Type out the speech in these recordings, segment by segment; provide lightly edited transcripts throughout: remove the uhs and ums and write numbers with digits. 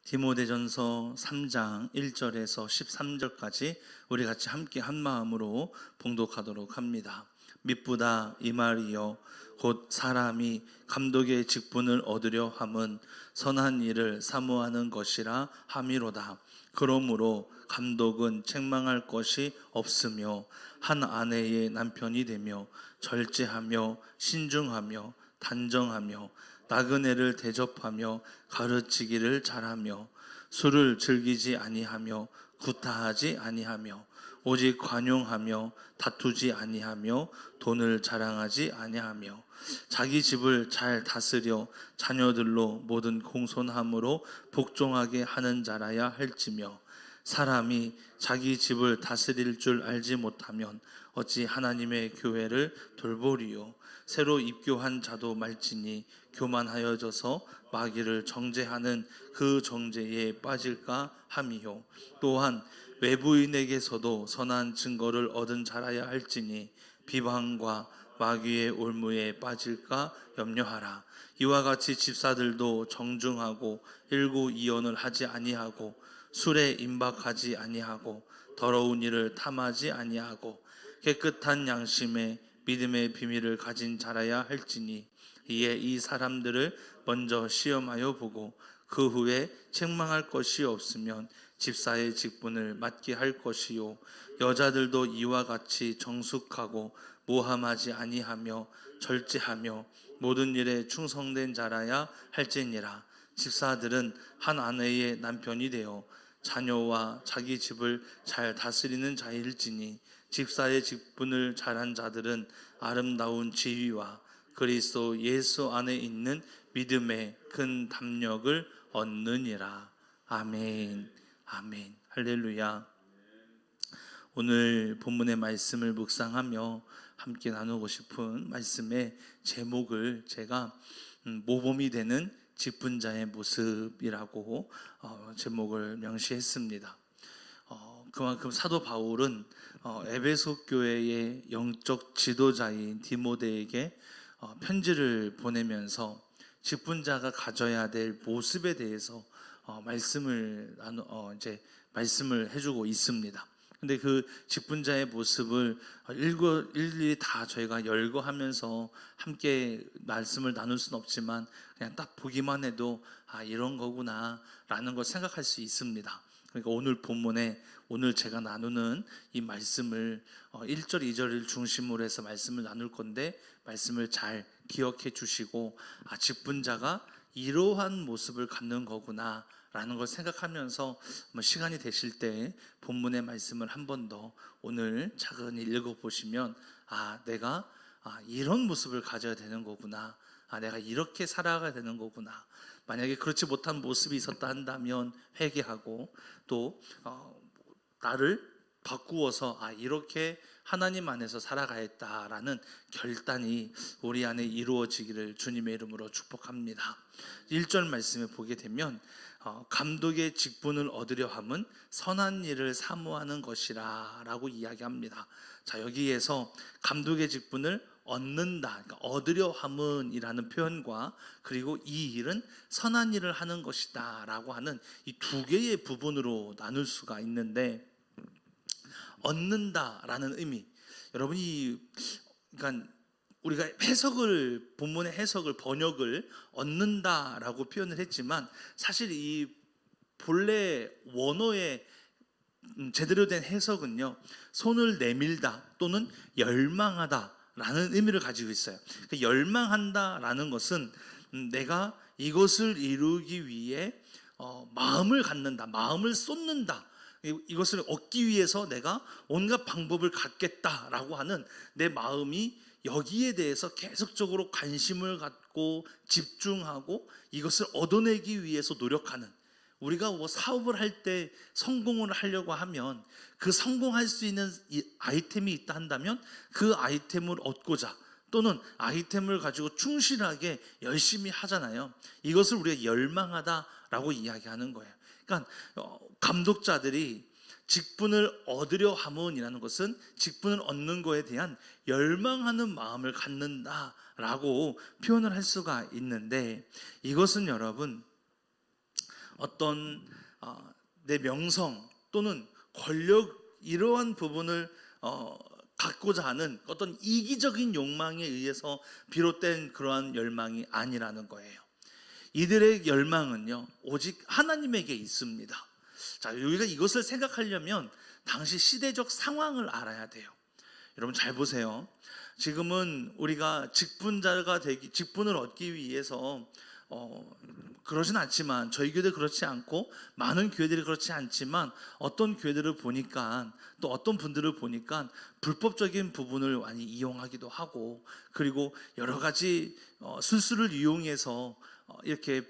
디모데전서 3장 1절에서 13절까지 우리 같이 함께 한 마음으로 봉독하도록 합니다. 미쁘다 이 말이요 곧 사람이 감독의 직분을 얻으려 함은 선한 일을 사모하는 것이라 함이로다. 그러므로 감독은 책망할 것이 없으며 한 아내의 남편이 되며 절제하며 신중하며 단정하며 나그네를 대접하며 가르치기를 잘하며 술을 즐기지 아니하며 구타하지 아니하며 오직 관용하며 다투지 아니하며 돈을 자랑하지 아니하며 자기 집을 잘 다스려 자녀들로 모든 공손함으로 복종하게 하는 자라야 할지며 사람이 자기 집을 다스릴 줄 알지 못하면 어찌 하나님의 교회를 돌보리요. 새로 입교한 자도 말지니 교만하여져서 마귀를 정죄하는 그 정죄에 빠질까 함이요. 또한 외부인에게서도 선한 증거를 얻은 자라야 할지니 비방과 마귀의 올무에 빠질까 염려하라. 이와 같이 집사들도 정중하고 일구이언을 하지 아니하고 술에 임박하지 아니하고 더러운 일을 탐하지 아니하고 깨끗한 양심에 믿음의 비밀을 가진 자라야 할지니 이에 이 사람들을 먼저 시험하여 보고 그 후에 책망할 것이 없으면 집사의 직분을 맡게 할 것이요. 여자들도 이와 같이 정숙하고 모함하지 아니하며 절제하며 모든 일에 충성된 자라야 할지니라. 집사들은 한 아내의 남편이 되어 자녀와 자기 집을 잘 다스리는 자일지니 집사의 직분을 잘한 자들은 아름다운 지위와 그리스도 예수 안에 있는 믿음의 큰 담력을 얻느니라. 아멘. 아멘. 할렐루야. 오늘 본문의 말씀을 묵상하며 함께 나누고 싶은 말씀의 제목을 제가 모범이 되는 직분자의 모습이라고 제목을 명시했습니다. 그만큼 사도 바울은 에베소 교회의 영적 지도자인 디모데에게 편지를 보내면서 직분자가 가져야 될 모습에 대해서 말씀을 해주고 있습니다. 근데 그 직분자의 모습을 일일이 다 저희가 열거하면서 함께 말씀을 나눌 수는 없지만 그냥 딱 보기만 해도 이런 거구나 라는 걸 생각할 수 있습니다. 그러니까 오늘 본문에 오늘 제가 나누는 이 말씀을 1절, 2절을 중심으로 해서 말씀을 나눌 건데 말씀을 잘 기억해 주시고 직분자가 이러한 모습을 갖는 거구나 라는 걸 생각하면서 시간이 되실 때 본문의 말씀을 한 번 더 오늘 차근히 읽어보시면 내가 이런 모습을 가져야 되는 거구나, 내가 이렇게 살아가야 되는 거구나. 만약에 그렇지 못한 모습이 있었다 한다면 회개하고 또 나를 바꾸어서 이렇게 하나님 안에서 살아가야겠다라는 결단이 우리 안에 이루어지기를 주님의 이름으로 축복합니다. 1절 말씀을 보게 되면 감독의 직분을 얻으려 함은 선한 일을 사모하는 것이라 라고 이야기합니다. 자, 여기에서 감독의 직분을 얻는다, 그러니까 얻으려 함은 이라는 표현과 그리고 이 일은 선한 일을 하는 것이다 라고 하는 이 두 개의 부분으로 나눌 수가 있는데, 얻는다라는 의미, 여러분이 그러니까 우리가 본문의 해석을 번역을 얻는다라고 표현을 했지만 사실 이 본래 원어의 제대로 된 해석은요, 손을 내밀다 또는 열망하다라는 의미를 가지고 있어요. 그러니까 열망한다라는 것은 내가 이것을 이루기 위해 마음을 갖는다, 마음을 쏟는다, 이것을 얻기 위해서 내가 온갖 방법을 갖겠다라고 하는 내 마음이 여기에 대해서 계속적으로 관심을 갖고 집중하고 이것을 얻어내기 위해서 노력하는, 우리가 사업을 할 때 성공을 하려고 하면 그 성공할 수 있는 아이템이 있다 한다면 그 아이템을 얻고자 또는 아이템을 가지고 충실하게 열심히 하잖아요. 이것을 우리가 열망하다라고 이야기하는 거예요. 그러니까 감독자들이 직분을 얻으려 함은이라는 것은 직분을 얻는 것에 대한 열망하는 마음을 갖는다라고 표현을 할 수가 있는데, 이것은 여러분 어떤 내 명성 또는 권력 이러한 부분을 갖고자 하는 어떤 이기적인 욕망에 의해서 비롯된 그러한 열망이 아니라는 거예요. 이들의 열망은요 오직 하나님에게 있습니다. 자, 우리가 이것을 생각하려면 당시 시대적 상황을 알아야 돼요. 여러분 잘 보세요. 지금은 우리가 직분을 얻기 위해서 그러진 않지만, 저희 교회 그렇지 않고 많은 교회들이 그렇지 않지만, 어떤 교회들을 보니까, 또 어떤 분들을 보니까 불법적인 부분을 많이 이용하기도 하고, 그리고 여러 가지 술수를 이용해서 이렇게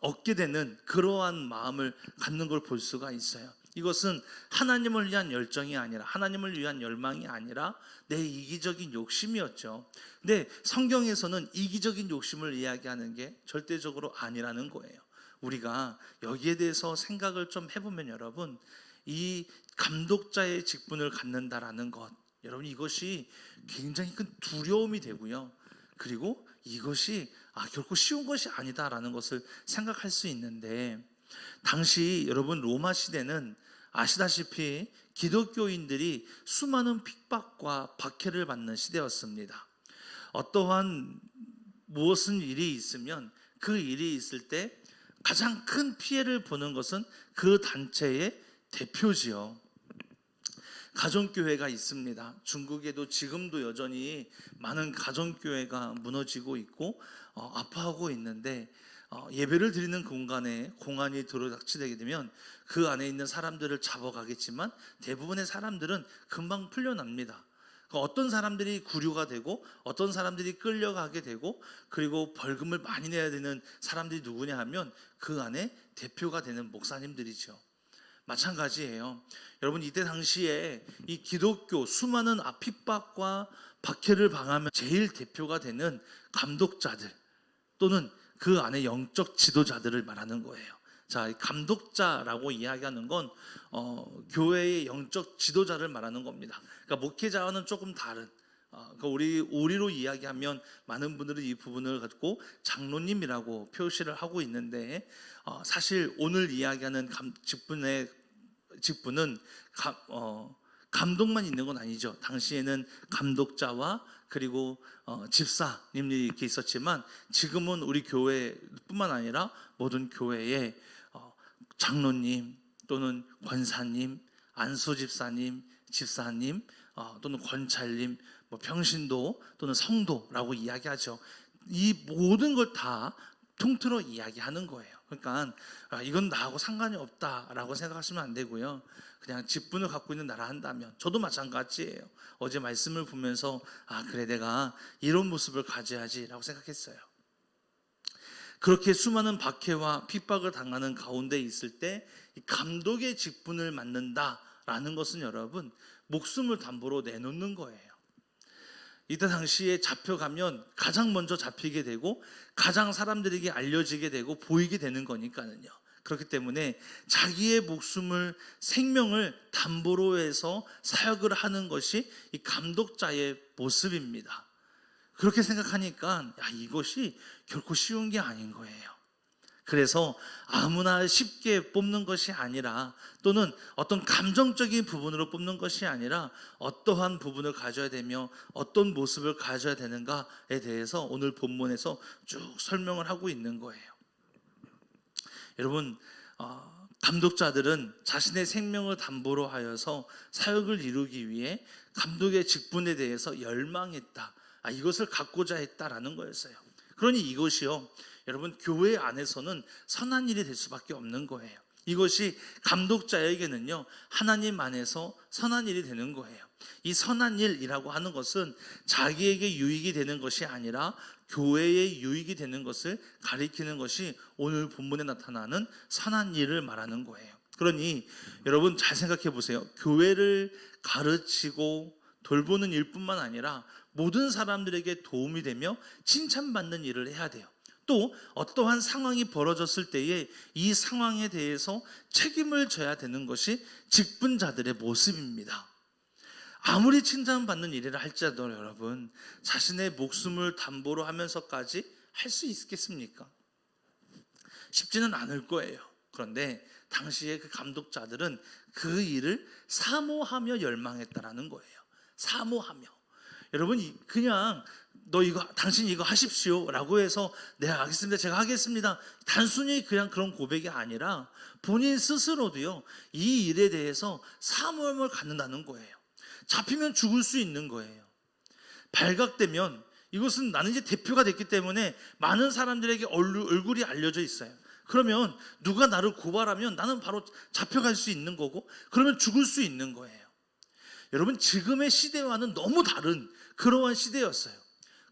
얻게 되는 그러한 마음을 갖는 걸 볼 수가 있어요. 이것은 하나님을 위한 열정이 아니라, 하나님을 위한 열망이 아니라 내 이기적인 욕심이었죠. 근데 성경에서는 이기적인 욕심을 이야기하는 게 절대적으로 아니라는 거예요. 우리가 여기에 대해서 생각을 좀 해보면, 여러분, 이 감독자의 직분을 갖는다라는 것, 여러분 이것이 굉장히 큰 두려움이 되고요. 그리고 이것이 결코 쉬운 것이 아니다라는 것을 생각할 수 있는데, 당시 여러분 로마 시대는 아시다시피 기독교인들이 수많은 핍박과 박해를 받는 시대였습니다. 어떠한 무엇은 일이 있으면 그 일이 있을 때 가장 큰 피해를 보는 것은 그 단체의 대표지요. 가정교회가 있습니다. 중국에도 지금도 여전히 많은 가정교회가 무너지고 있고 아파하고 있는데, 예배를 드리는 공간에 공안이 들어닥치게 되면 그 안에 있는 사람들을 잡아가겠지만 대부분의 사람들은 금방 풀려납니다. 어떤 사람들이 구류가 되고 어떤 사람들이 끌려가게 되고, 그리고 벌금을 많이 내야 되는 사람들이 누구냐 하면 그 안에 대표가 되는 목사님들이죠. 마찬가지예요. 여러분, 이때 당시에 이 기독교 수많은 핍박과 박해를 방하면 제일 대표가 되는 감독자들 또는 그 안에 영적 지도자들을 말하는 거예요. 자, 감독자라고 이야기하는 건 교회의 영적 지도자를 말하는 겁니다. 그러니까 목회자와는 조금 다른, 그러니까 우리로 이야기하면 많은 분들은 이 부분을 갖고 장로님이라고 표시를 하고 있는데, 사실 오늘 이야기하는 직분은 감독만 있는 건 아니죠. 당시에는 감독자와 그리고 집사님들이 이렇게 있었지만, 지금은 우리 교회뿐만 아니라 모든 교회에 장로님 또는 권사님, 안수집사님, 집사님 또는 권찰님, 평신도 또는 성도라고 이야기하죠. 이 모든 걸 다 통틀어 이야기하는 거예요. 그러니까 이건 나하고 상관이 없다라고 생각하시면 안 되고요. 그냥 직분을 갖고 있는 나라 한다면, 저도 마찬가지예요. 어제 말씀을 보면서 그래, 내가 이런 모습을 가져야지라고 생각했어요. 그렇게 수많은 박해와 핍박을 당하는 가운데 있을 때 이 감독의 직분을 맡는다라는 것은 여러분 목숨을 담보로 내놓는 거예요. 이때 당시에 잡혀가면 가장 먼저 잡히게 되고 가장 사람들에게 알려지게 되고 보이게 되는 거니까요. 그렇기 때문에 자기의 목숨을, 생명을 담보로 해서 사역을 하는 것이 이 감독자의 모습입니다. 그렇게 생각하니까 이것이 결코 쉬운 게 아닌 거예요. 그래서 아무나 쉽게 뽑는 것이 아니라, 또는 어떤 감정적인 부분으로 뽑는 것이 아니라 어떠한 부분을 가져야 되며 어떤 모습을 가져야 되는가에 대해서 오늘 본문에서 쭉 설명을 하고 있는 거예요. 여러분, 감독자들은 자신의 생명을 담보로 하여서 사역을 이루기 위해 감독의 직분에 대해서 열망했다, 이것을 갖고자 했다라는 거였어요. 그러니 이것이요, 여러분, 교회 안에서는 선한 일이 될 수밖에 없는 거예요. 이것이 감독자에게는요, 하나님 안에서 선한 일이 되는 거예요. 이 선한 일이라고 하는 것은 자기에게 유익이 되는 것이 아니라 교회에 유익이 되는 것을 가리키는 것이 오늘 본문에 나타나는 선한 일을 말하는 거예요. 그러니 여러분 잘 생각해 보세요. 교회를 가르치고 돌보는 일뿐만 아니라 모든 사람들에게 도움이 되며 칭찬받는 일을 해야 돼요. 또 어떠한 상황이 벌어졌을 때에 이 상황에 대해서 책임을 져야 되는 것이 직분자들의 모습입니다. 아무리 칭찬받는 일이라 할지라도 여러분, 자신의 목숨을 담보로 하면서까지 할 수 있겠습니까? 쉽지는 않을 거예요. 그런데 당시에 그 감독자들은 그 일을 사모하며 열망했다라는 거예요. 사모하며. 여러분, 그냥 당신 이거 하십시오 라고 해서 네 알겠습니다, 제가 하겠습니다, 단순히 그냥 그런 고백이 아니라 본인 스스로도요, 이 일에 대해서 사모함을 갖는다는 거예요. 잡히면 죽을 수 있는 거예요. 발각되면 이것은 나는 이제 대표가 됐기 때문에 많은 사람들에게 얼굴이 알려져 있어요. 그러면 누가 나를 고발하면 나는 바로 잡혀갈 수 있는 거고, 그러면 죽을 수 있는 거예요. 여러분, 지금의 시대와는 너무 다른 그러한 시대였어요.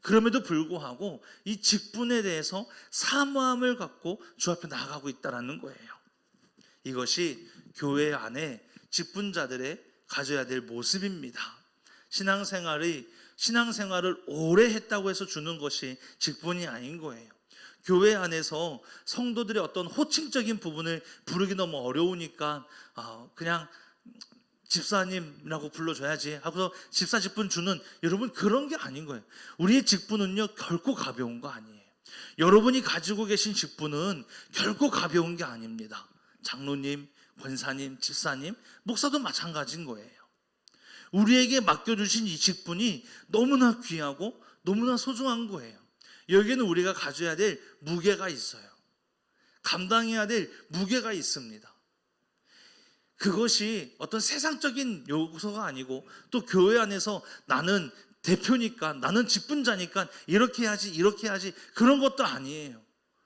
그럼에도 불구하고 이 직분에 대해서 사모함을 갖고 주 앞에 나아가고 있다는 거예요. 이것이 교회 안에 직분자들의 가져야 될 모습입니다. 신앙생활을 오래 했다고 해서 주는 것이 직분이 아닌 거예요. 교회 안에서 성도들의 어떤 호칭적인 부분을 부르기 너무 어려우니까 그냥 집사님이라고 불러줘야지 하고서 집사 직분 주는, 여러분, 그런 게 아닌 거예요. 우리의 직분은요 결코 가벼운 거 아니에요. 여러분이 가지고 계신 직분은 결코 가벼운 게 아닙니다. 장로님, 권사님, 집사님, 목사도 마찬가지인 거예요. 우리에게 맡겨주신 이 직분이 너무나 귀하고 너무나 소중한 거예요. 여기에는 우리가 가져야 될 무게가 있어요. 감당해야 될 무게가 있습니다. 그것이 어떤 세상적인 요소가 아니고, 또 교회 안에서 나는 대표니까, 나는 직분자니까 이렇게 해야지 이렇게 해야지, 그런 것도 아니에요.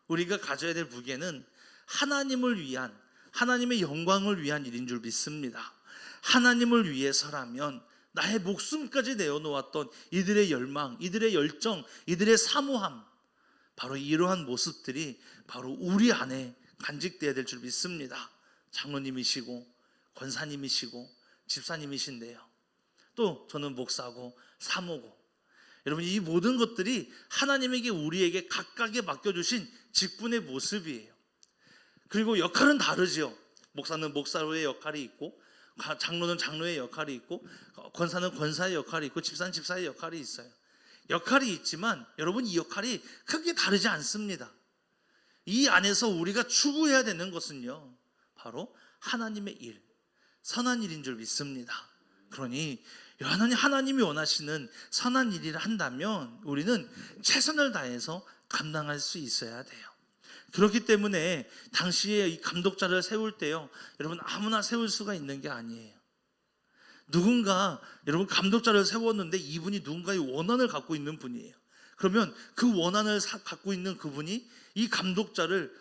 우리가 가져야 될 무게는 하나님을 위한, 하나님의 영광을 위한 일인 줄 믿습니다. 하나님을 위해서라면 나의 목숨까지 내어놓았던 이들의 열망, 이들의 열정, 이들의 사모함, 바로 이러한 모습들이 바로 우리 안에 간직되어야 될 줄 믿습니다. 장로님이시고 권사님이시고 집사님이신데요, 또 저는 목사고 사모고, 여러분, 이 모든 것들이 하나님에게 우리에게 각각에 맡겨주신 직분의 모습이에요. 그리고 역할은 다르죠. 목사는 목사로의 역할이 있고, 장로는 장로의 역할이 있고, 권사는 권사의 역할이 있고, 집사는 집사의 역할이 있어요. 역할이 있지만 여러분, 이 역할이 크게 다르지 않습니다. 이 안에서 우리가 추구해야 되는 것은요 바로 하나님의 일, 선한 일인 줄 믿습니다. 그러니 하나님이 원하시는 선한 일을 한다면 우리는 최선을 다해서 감당할 수 있어야 돼요. 그렇기 때문에 당시에 이 감독자를 세울 때요, 여러분, 아무나 세울 수가 있는 게 아니에요. 여러분, 감독자를 세웠는데 이분이 누군가의 원한을 갖고 있는 분이에요. 그러면 그 원한을 갖고 있는 그분이 이 감독자를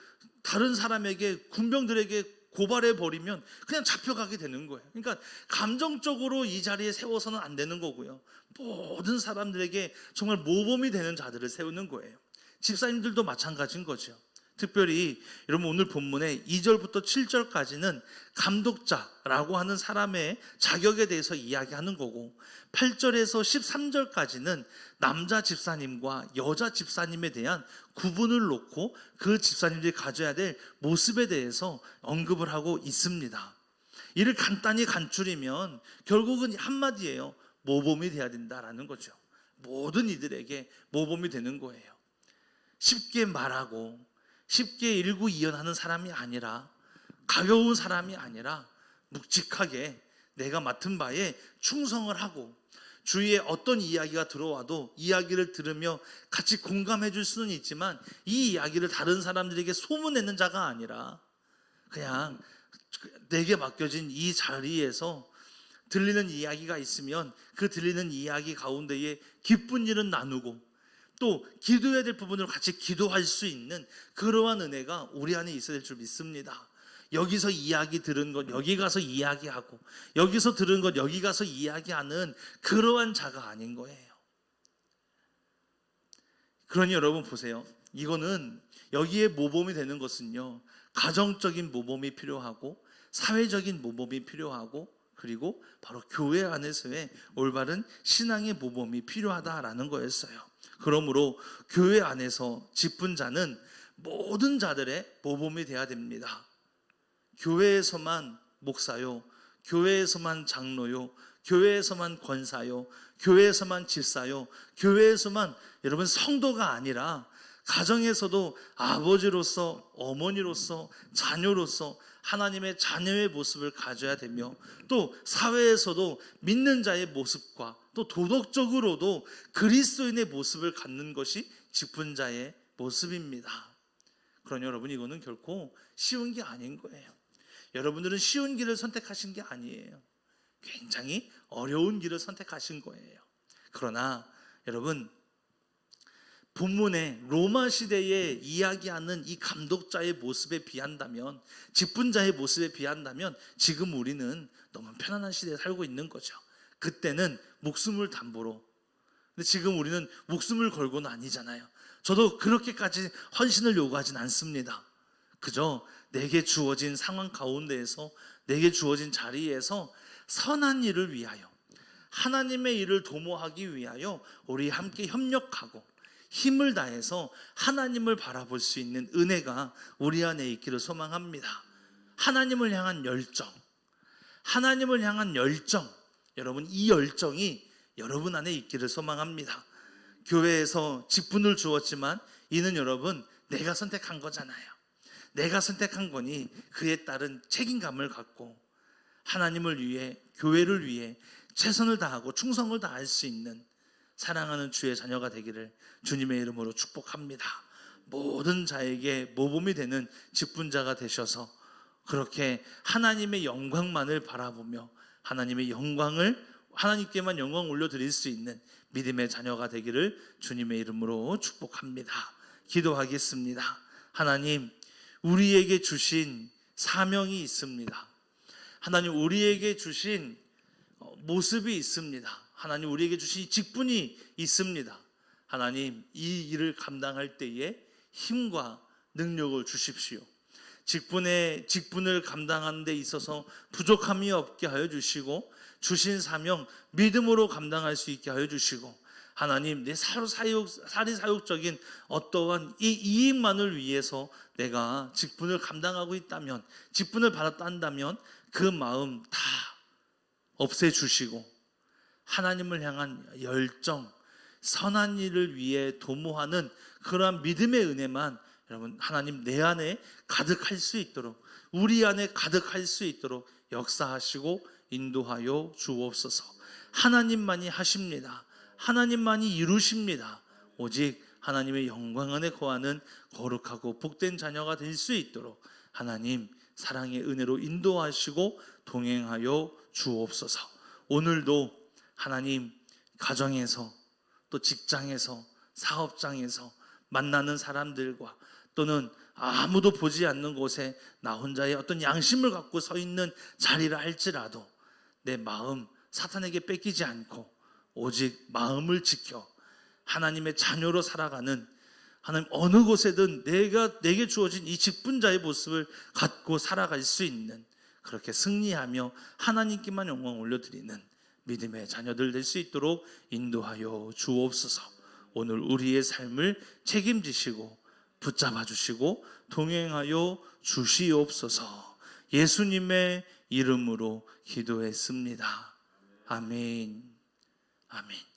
다른 사람에게, 군병들에게 고발해 버리면 그냥 잡혀가게 되는 거예요. 그러니까 감정적으로 이 자리에 세워서는 안 되는 거고요, 모든 사람들에게 정말 모범이 되는 자들을 세우는 거예요. 집사님들도 마찬가지인 거죠. 특별히 여러분, 오늘 본문의 2절부터 7절까지는 감독자라고 하는 사람의 자격에 대해서 이야기하는 거고, 8절에서 13절까지는 남자 집사님과 여자 집사님에 대한 구분을 놓고 그 집사님들이 가져야 될 모습에 대해서 언급을 하고 있습니다. 이를 간단히 간추리면 결국은 한마디예요. 모범이 돼야 된다라는 거죠. 모든 이들에게 모범이 되는 거예요. 쉽게 말하고 쉽게 일구이연하는 사람이 아니라, 가벼운 사람이 아니라 묵직하게 내가 맡은 바에 충성을 하고, 주위에 어떤 이야기가 들어와도 이야기를 들으며 같이 공감해 줄 수는 있지만 이 이야기를 다른 사람들에게 소문내는 자가 아니라, 그냥 내게 맡겨진 이 자리에서 들리는 이야기가 있으면 그 들리는 이야기 가운데에 기쁜 일은 나누고, 또 기도해야 될 부분을 같이 기도할 수 있는 그러한 은혜가 우리 안에 있어야 될 줄 믿습니다. 여기서 이야기 들은 것 여기 가서 이야기하고, 여기서 들은 것 여기 가서 이야기하는 그러한 자가 아닌 거예요. 그러니 여러분 보세요. 이거는 여기에 모범이 되는 것은요, 가정적인 모범이 필요하고, 사회적인 모범이 필요하고, 그리고 바로 교회 안에서의 올바른 신앙의 모범이 필요하다라는 거였어요. 그러므로 교회 안에서 직분자는 모든 자들의 모범이 되어야 됩니다. 교회에서만 목사요, 교회에서만 장로요, 교회에서만 권사요, 교회에서만 집사요, 교회에서만 여러분 성도가 아니라 가정에서도 아버지로서, 어머니로서, 자녀로서 하나님의 자녀의 모습을 가져야 되며, 또 사회에서도 믿는 자의 모습과 또 도덕적으로도 그리스도인의 모습을 갖는 것이 직분자의 모습입니다. 그러니 여러분, 이거는 결코 쉬운 게 아닌 거예요. 여러분들은 쉬운 길을 선택하신 게 아니에요. 굉장히 어려운 길을 선택하신 거예요. 그러나 여러분, 본문에 로마 시대에 이야기하는 이 감독자의 모습에 비한다면, 직분자의 모습에 비한다면 지금 우리는 너무 편안한 시대에 살고 있는 거죠. 그때는 목숨을 담보로, 근데 지금 우리는 목숨을 걸고는 아니잖아요. 저도 그렇게까지 헌신을 요구하진 않습니다. 그저 내게 주어진 상황 가운데에서, 내게 주어진 자리에서 선한 일을 위하여, 하나님의 일을 도모하기 위하여 우리 함께 협력하고 힘을 다해서 하나님을 바라볼 수 있는 은혜가 우리 안에 있기를 소망합니다. 하나님을 향한 열정, 하나님을 향한 열정, 여러분, 이 열정이 여러분 안에 있기를 소망합니다. 교회에서 직분을 주었지만 이는 여러분 내가 선택한 거잖아요. 내가 선택한 거니 그에 따른 책임감을 갖고 하나님을 위해, 교회를 위해 최선을 다하고 충성을 다할 수 있는 사랑하는 주의 자녀가 되기를 주님의 이름으로 축복합니다. 모든 자에게 모범이 되는 직분자가 되셔서 그렇게 하나님의 영광만을 바라보며 하나님의 영광을, 하나님께만 영광 올려드릴 수 있는 믿음의 자녀가 되기를 주님의 이름으로 축복합니다. 기도하겠습니다. 하나님, 우리에게 주신 사명이 있습니다. 하나님, 우리에게 주신 모습이 있습니다. 하나님, 우리에게 주신 직분이 있습니다. 하나님, 이 일을 감당할 때에 힘과 능력을 주십시오. 직분을 감당하는 데 있어서 부족함이 없게 하여 주시고, 주신 사명 믿음으로 감당할 수 있게 하여 주시고, 하나님, 내 사리사욕적인 어떠한 이 이익만을 위해서 내가 직분을 감당하고 있다면, 직분을 받았다 한다면 그 마음 다 없애주시고 하나님을 향한 열정, 선한 일을 위해 도모하는 그러한 믿음의 은혜만 여러분, 하나님 내 안에 가득할 수 있도록, 우리 안에 가득할 수 있도록 역사하시고 인도하여 주옵소서. 하나님만이 하십니다. 하나님만이 이루십니다. 오직 하나님의 영광 안에 거하는 거룩하고 복된 자녀가 될 수 있도록 하나님 사랑의 은혜로 인도하시고 동행하여 주옵소서. 오늘도 하나님 가정에서, 또 직장에서, 사업장에서 만나는 사람들과, 또는 아무도 보지 않는 곳에 나 혼자의 어떤 양심을 갖고 서 있는 자리라 할지라도 내 마음 사탄에게 뺏기지 않고 오직 마음을 지켜 하나님의 자녀로 살아가는, 하나님 어느 곳에든 내게 주어진 이 직분자의 모습을 갖고 살아갈 수 있는, 그렇게 승리하며 하나님께만 영광 올려드리는 믿음의 자녀들 될 수 있도록 인도하여 주옵소서. 오늘 우리의 삶을 책임지시고 붙잡아 주시고 동행하여 주시옵소서. 예수님의 이름으로 기도했습니다. 아멘. 아멘.